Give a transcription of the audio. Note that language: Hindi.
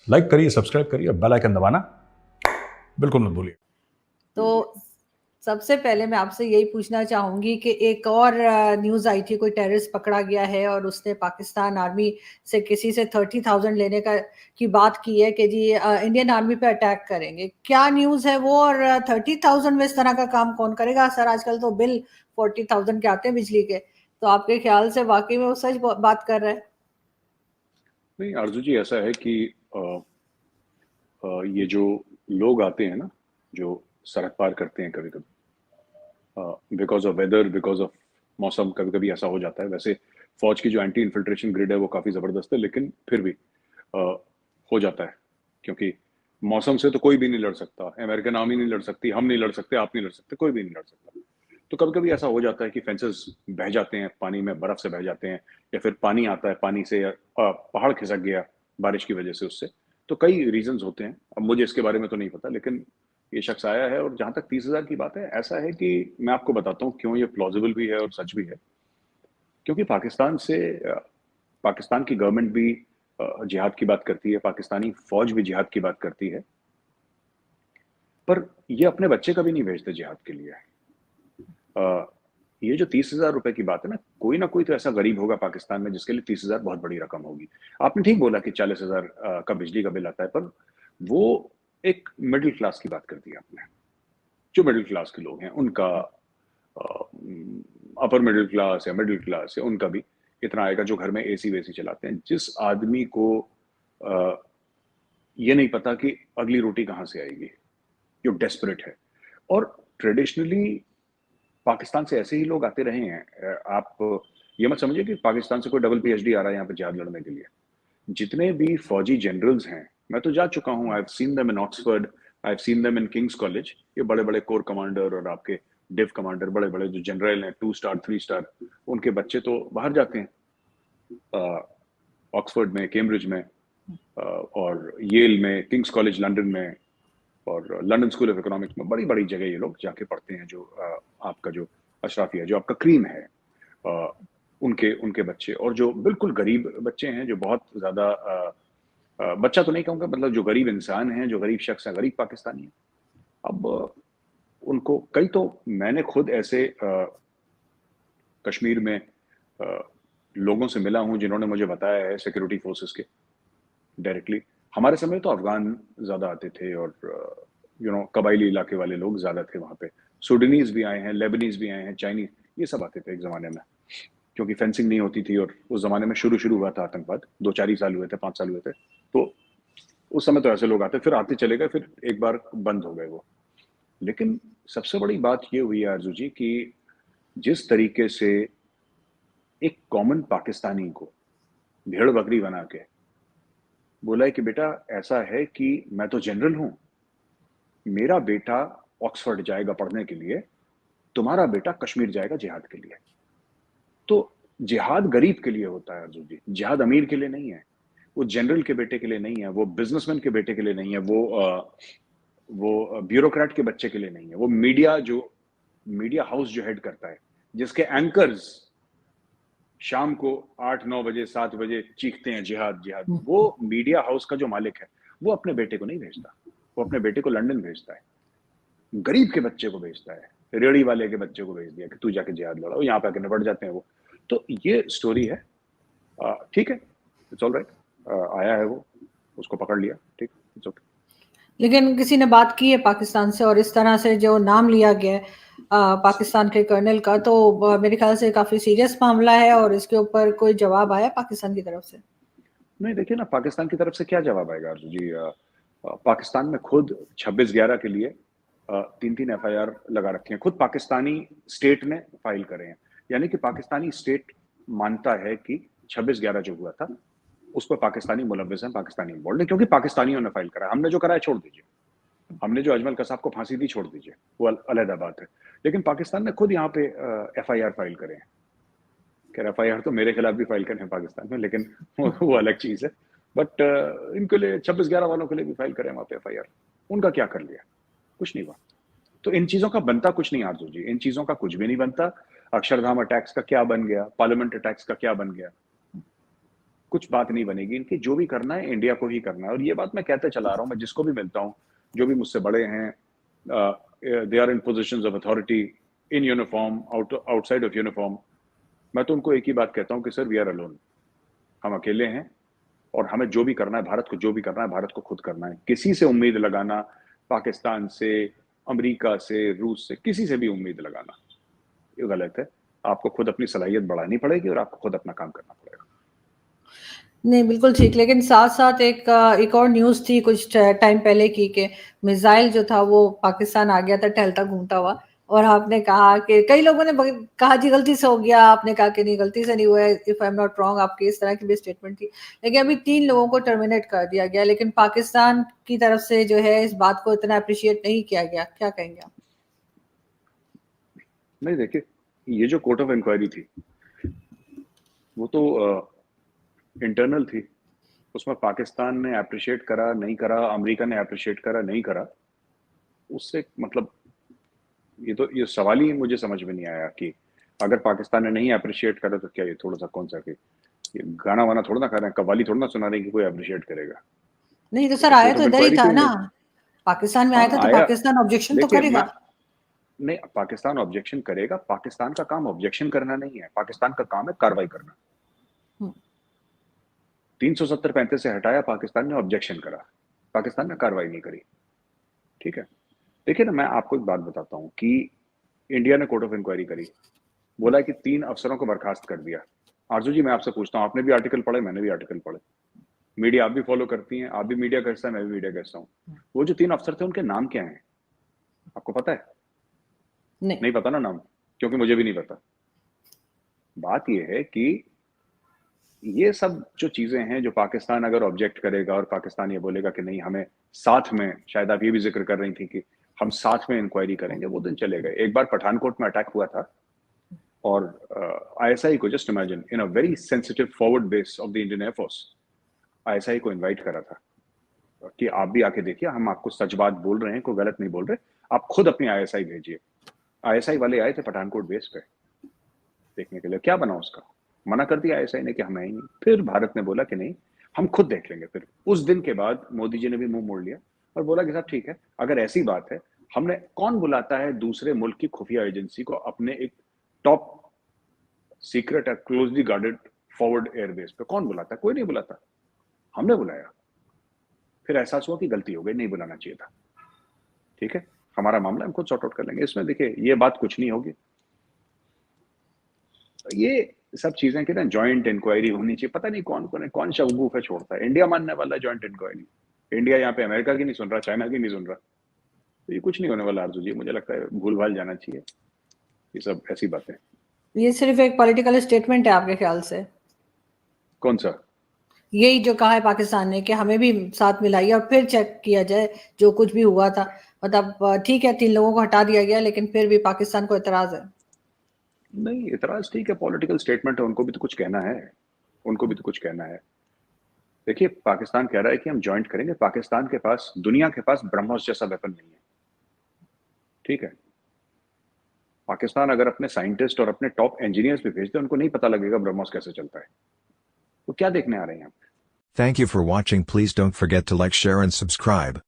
लाइक करिए, सब्सक्राइब करिए और बेल आइकन दबाना बिल्कुल मत भूलिए। तो सबसे पहले मैं आपसे यही पूछना चाहूंगी कि एक और न्यूज आई थी, कोई टेररिस्ट पकड़ा गया है और उसने पाकिस्तान आर्मी से किसी से 30,000 लेने का की बात की है कि जी इंडियन आर्मी पे अटैक करेंगे। क्या न्यूज है वो? और 30,000 में इस तरह का काम कौन करेगा सर? आजकल तो बिल 40,000 के आते हैं बिजली के। तो आपके ख्याल से वाकई में वो सच बात कर रहा है? नहीं आरजू जी, ऐसा है कि ये जो लोग आते हैं ना, जो सरहद पार करते हैं कभी कभी because of weather, because of मौसम, कभी कभी ऐसा हो जाता है। वैसे फौज की जो एंटी इन्फिल्ट्रेशन ग्रिड है वो काफ़ी ज़बरदस्त है, लेकिन फिर भी अ, हो जाता है, क्योंकि मौसम से तो कोई भी नहीं लड़ सकता। अमेरिकन आर्मी नहीं लड़ सकती, हम नहीं लड़ सकते, आप नहीं लड़ सकते, कोई भी नहीं लड़ सकता। तो कभी कभी ऐसा हो जाता है कि फेंसेस बह जाते हैं, पानी में बर्फ से बह जाते हैं, या फिर पानी आता है, पानी से पहाड़ खिसक गया बारिश की वजह से उससे। तो कई रीजंस होते हैं, अब मुझे इसके बारे में तो नहीं पता, लेकिन ये शख्स आया है। और जहां तक 30,000 की बात है, ऐसा है कि मैं आपको बताता हूँ क्यों ये प्लॉजिबल भी है और सच भी है। क्योंकि पाकिस्तान की गवर्नमेंट भी जिहाद की बात करती है, पाकिस्तानी फौज भी जिहाद की बात करती है, पर ये अपने बच्चे कभी नहीं भेजते जिहाद के लिए। ये जो 30,000 रुपए की बात है ना कोई तो ऐसा गरीब होगा पाकिस्तान में जिसके लिए 30,000 बहुत बड़ी रकम होगी। आपने ठीक बोला कि 40,000 का बिजली का बिल आता है, पर वो एक मिडिल क्लास की बात कर दी आपने। जो मिडिल क्लास के लोग हैं उनका, अपर मिडिल क्लास या मिडिल क्लास या उनका भी इतना आएगा, जो घर में एसी वेसी चलाते हैं। जिस आदमी को अ, ये नहीं पता कि अगली रोटी कहाँ से आएगी, जो डेस्परेट है। और ट्रेडिशनली पाकिस्तान से ऐसे ही लोग आते रहे हैं। आप ये मत समझिए कि पाकिस्तान से कोई डबल पीएचडी आ रहा है यहाँ पे जिहाद लड़ने के लिए। जितने भी फौजी जनरल्स हैं, मैं तो जा चुका हूँ, I have seen them in Oxford, I have seen them in Kings college. ये बड़े बड़े कोर कमांडर और आपके डिव कमांडर, बड़े बड़े जो जनरल हैं, 2 स्टार 3 स्टार, उनके बच्चे तो बाहर जाते हैं, ऑक्सफोर्ड में, कैम्ब्रिज में, और येल में, किंग्स कॉलेज लंदन में, और लंदन स्कूल ऑफ इकोनॉमिक्स में। बड़ी बड़ी जगह ये लोग जाके पढ़ते हैं। जो आपका जो अशराफिया, जो आपका क्रीम है, अ, उनके उनके बच्चे, और जो बिल्कुल गरीब बच्चे हैं, जो बहुत ज्यादा बच्चा तो नहीं कहूँगा, मतलब जो गरीब इंसान हैं, जो गरीब शख्स है, गरीब पाकिस्तानी है। अब उनको कई तो मैंने खुद ऐसे कश्मीर में अ, लोगों से मिला हूं जिन्होंने मुझे बताया है, सिक्योरिटी फोर्सेस के डायरेक्टली। हमारे समय तो अफगान ज्यादा आते थे, और कबायली इलाके वाले लोग ज्यादा थे वहां पे। सूडानीज भी आए हैं, लेबनीज भी आए हैं, चाइनीज, ये सब आते थे एक जमाने में, क्योंकि फेंसिंग नहीं होती थी। और उस जमाने में शुरू शुरू हुआ था आतंकवाद, 2-4 ही साल हुए थे, 5 साल हुए थे। तो उस समय तो ऐसे लोग आते, फिर आते चले गए, फिर एक बार बंद हो गए वो। लेकिन सबसे बड़ी बात ये हुई आरजू जी कि जिस तरीके से एक कॉमन पाकिस्तानी को भेड़ बकरी बना के बोला है कि बेटा ऐसा है कि मैं तो जनरल हूं, मेरा बेटा ऑक्सफोर्ड जाएगा पढ़ने के लिए, तुम्हारा बेटा कश्मीर जाएगा जिहाद के लिए। तो जिहाद गरीब के लिए होता है अर्जुन जी, जिहाद अमीर के लिए नहीं है। वो जनरल के बेटे के लिए नहीं है, वो बिजनेसमैन के बेटे के लिए नहीं है, वो ब्यूरोक्रेट के बच्चे के लिए नहीं है, वो मीडिया हाउस जो हेड करता है, जिसके एंकर्स शाम को 8-9 बजे 7 बजे चीखते हैं जिहाद जिहाद, वो मीडिया हाउस का जो मालिक है, वो अपने बेटे को नहीं भेजता। वो अपने बेटे को लंदन भेजता है, गरीब के बच्चे को भेजता है, रेड़ी वाले के बच्चे को भेज दिया कि तू जाके जिहाद लड़ाओ, यहाँ पे आके निपट जाते हैं वो। तो ये स्टोरी है। ठीक है, इट्स ऑल राइट। आया है वो, उसको पकड़ लिया, ठीक, इट्स ओके। लेकिन किसी ने बात की है पाकिस्तान से, और इस तरह से जो नाम लिया गया है पाकिस्तान के कर्नल का, तो मेरे ख्याल से काफी सीरियस मामला है, और इसके ऊपर कोई जवाब आया पाकिस्तान की तरफ से? नहीं, देखिए ना, पाकिस्तान की तरफ से क्या जवाब आएगा अर्जुन जी। पाकिस्तान में खुद 26/11 के लिए 3-3 एफआईआर लगा रखे हैं, खुद पाकिस्तानी स्टेट ने फाइल करे हैं। यानी कि पाकिस्तानी स्टेट मानता है कि 26/11 जो हुआ था उस पर पाकिस्तानी मुलव्विस हैं, पाकिस्तानी इन्वॉल्व है, क्योंकि पाकिस्तानियों ने फाइल करा। हमने जो करा है छोड़ दीजिए, हमने जो अजमल कसाब को फांसी दी छोड़ दीजिए, वो अलग बात है। लेकिन पाकिस्तान ने खुद यहाँ पे एफआईआर फाइल करे हैं। खैर एफआईआर तो मेरे खिलाफ भी फाइल करे हैं पाकिस्तान में, लेकिन वो अलग चीज है। बट इनके लिए 26/11 वालों के लिए भी फाइल करें वहां पे एफआईआर। उनका क्या कर लिया? कुछ नहीं हुआ। तो इन चीजों का बनता कुछ नहीं आरजू जी, इन चीजों का कुछ भी नहीं बनता। अक्षरधाम अटैक्स का क्या बन गया, पार्लियामेंट अटैक्स का क्या बन गया? कुछ बात नहीं बनेगी इनकी। जो भी करना है इंडिया को ही करना है, और ये बात मैं कहते चला रहा हूँ, मैं जिसको भी मिलता हूँ, जो भी मुझसे बड़े हैं, they are in positions of authority, in uniform, outside of uniform, मैं तो उनको एक ही बात कहता हूँ कि सर वी आर अलोन, हम अकेले हैं, और हमें जो भी करना है, भारत को जो भी करना है, भारत को खुद करना है। किसी से उम्मीद लगाना, पाकिस्तान से, अमेरिका से, रूस से, किसी से भी उम्मीद लगाना ये गलत है। आपको खुद अपनी सलाहियत बढ़ानी पड़ेगी और आपको खुद अपना काम करना पड़ेगा। नहीं, बिल्कुल ठीक। लेकिन साथ-साथ एक और न्यूज़ थी कुछ टाइम पहले की कि मिसाइल जो था वो पाकिस्तान आ गया था टहलता घूमता हुआ, और आपने कहा कि कई लोगों ने कहा जी गलती से हो गया, आपने कहा कि नहीं गलती से नहीं हुआ है, if I am not wrong, आपकी इस तरह की भी स्टेटमेंट थी। लेकिन अभी 3 लोगों को टर्मिनेट कर दिया गया, लेकिन पाकिस्तान की तरफ से जो है इस बात को इतना अप्रिशिएट नहीं किया गया। क्या कहेंगे आप? नहीं, देखिए, ये जो कोर्ट ऑफ इंक्वायरी थी वो तो इंटरनल थी। उसमें पाकिस्तान ने अप्रिशिएट करा नहीं करा, अमेरिका ने अप्रिशिएट करा नहीं करा, उससे मतलब ये सवाल ही मुझे समझ में नहीं आया कि अगर पाकिस्तान ने नहीं अप्रिशिएट करा तो क्या ये थोड़ा सा कौन सा कि ये गाना वाना थोड़ा ना खा रहे हैं, कव्वाली थोड़ा ना सुना रहे हैं कि कोई अप्रिशिएट करेगा। नहीं तो ये सर तो आया कोर्ट तो ऑफ इधर ही इंक्वायरी था थी ना, उन। पाकिस्तान में हाँ आया था तो आया। पाकिस्तान ऑब्जेक्शन तो देखिए करेगा। नहीं, पाकिस्तान ऑब्जेक्शन करेगा। पाकिस्तान का काम ऑब्जेक्शन करना नहीं है, पाकिस्तान का काम है कार्रवाई करना। हम्म। 370-35 से हटाया, पाकिस्तान ने ऑब्जेक्शन करा, पाकिस्तान ने कार्रवाई नहीं करी। ठीक है, देखिए ना, मैं आपको एक बात बताता हूँ कि इंडिया ने कोर्ट ऑफ इंक्वायरी करी, बोला कि 3 अफसरों को बर्खास्त कर दिया। आरजू जी, मैं आपसे पूछता हूँ, आपने भी आर्टिकल पढ़े, मैंने भी आर्टिकल पढ़े, मीडिया आप भी फॉलो करती हैं, आप भी मीडिया का हिस्सा, मैं भी मीडिया का हिस्सा हूँ। वो जो 3 अफसर थे उनके नाम क्या हैं, आपको पता है? नहीं। नहीं पता ना नाम, क्योंकि मुझे भी नहीं पता। बात यह है कि ये सब जो चीजें हैं, जो पाकिस्तान अगर ऑब्जेक्ट करेगा और पाकिस्तान ये बोलेगा कि नहीं हमें साथ में, शायद आप ये भी जिक्र कर रही थी कि हम साथ में इंक्वायरी करेंगे, वो दिन चले गए। एक बार पठानकोट में अटैक हुआ था और आईएसआई को, just imagine, in a very sensitive forward base of the Indian air force, ISI को इन्वाइट करा था कि आप भी आके देखिए, हम आपको सच बात बोल रहे हैं, कोई गलत नहीं बोल रहे, आप खुद अपनी आईएसआई भेजिए। आईएसआई वाले आए थे पठानकोट बेस पे देखने के लिए, क्या बना उसका? मना कर दिया आईएसआई ने कि हम है ही नहीं। फिर भारत ने बोला कि नहीं, हम खुद देख लेंगे। फिर उस दिन के बाद मोदी जी ने भी मुंह मोड़ लिया और बोला कि साहब ठीक है, अगर ऐसी बात है, हमने, कौन बुलाता है दूसरे मुल्क की खुफिया एजेंसी को अपने एक top secret closely guarded forward airbase पे? कौन बुलाता है? कोई नहीं बुलाता, हमने बुलाया। फिर एहसास हुआ कि गलती हो गई, नहीं बुलाना चाहिए था। ठीक है, हमारा मामला हम खुद सॉर्ट आउट कर लेंगे। इसमें देखिए ये बात कुछ नहीं होगी। ये सब चीजें कि ना जॉइंट इंक्वायरी होनी चाहिए, पता नहीं कौन कौन है, कौन शगुफ है छोड़ता है। इंडिया मानने वाला है जॉइंट इंक्वायरी, इंडिया यहाँ पे अमेरिका की नहीं सुन रहा, चाइना की नहीं सुन रहा, तो ये कुछ नहीं होने वाला आरजू जी, मुझे लगता है भूल भाल जाना चाहिए ये सब ऐसी बातें। ये सिर्फ एक पॉलिटिकल स्टेटमेंट है आपके ख्याल से? कौन सा? यही जो कहा है पाकिस्तान ने कि हमें भी साथ मिलाइए और फिर चेक किया जाए जो कुछ भी हुआ था। मतलब ठीक है 3 लोगों को हटा दिया गया, लेकिन फिर भी पाकिस्तान को एतराज है। नहीं, इतराज ठीक है, पॉलिटिकल स्टेटमेंट है, उनको भी तो कुछ कहना है, उनको भी तो कुछ कहना है। देखिए, पाकिस्तान कह रहा है कि हम ज्वाइंट करेंगे। पाकिस्तान के पास, दुनिया के पास ब्रह्मोस जैसा वेपन नहीं है। ठीक है, पाकिस्तान अगर अपने साइंटिस्ट और अपने टॉप इंजीनियर्स भी भेज दे, उनको नहीं पता लगेगा ब्रह्मोस कैसे चलता है। तो क्या देखने आ रहे हैं हम? Thank you for watching. Please don't forget to like, share and subscribe.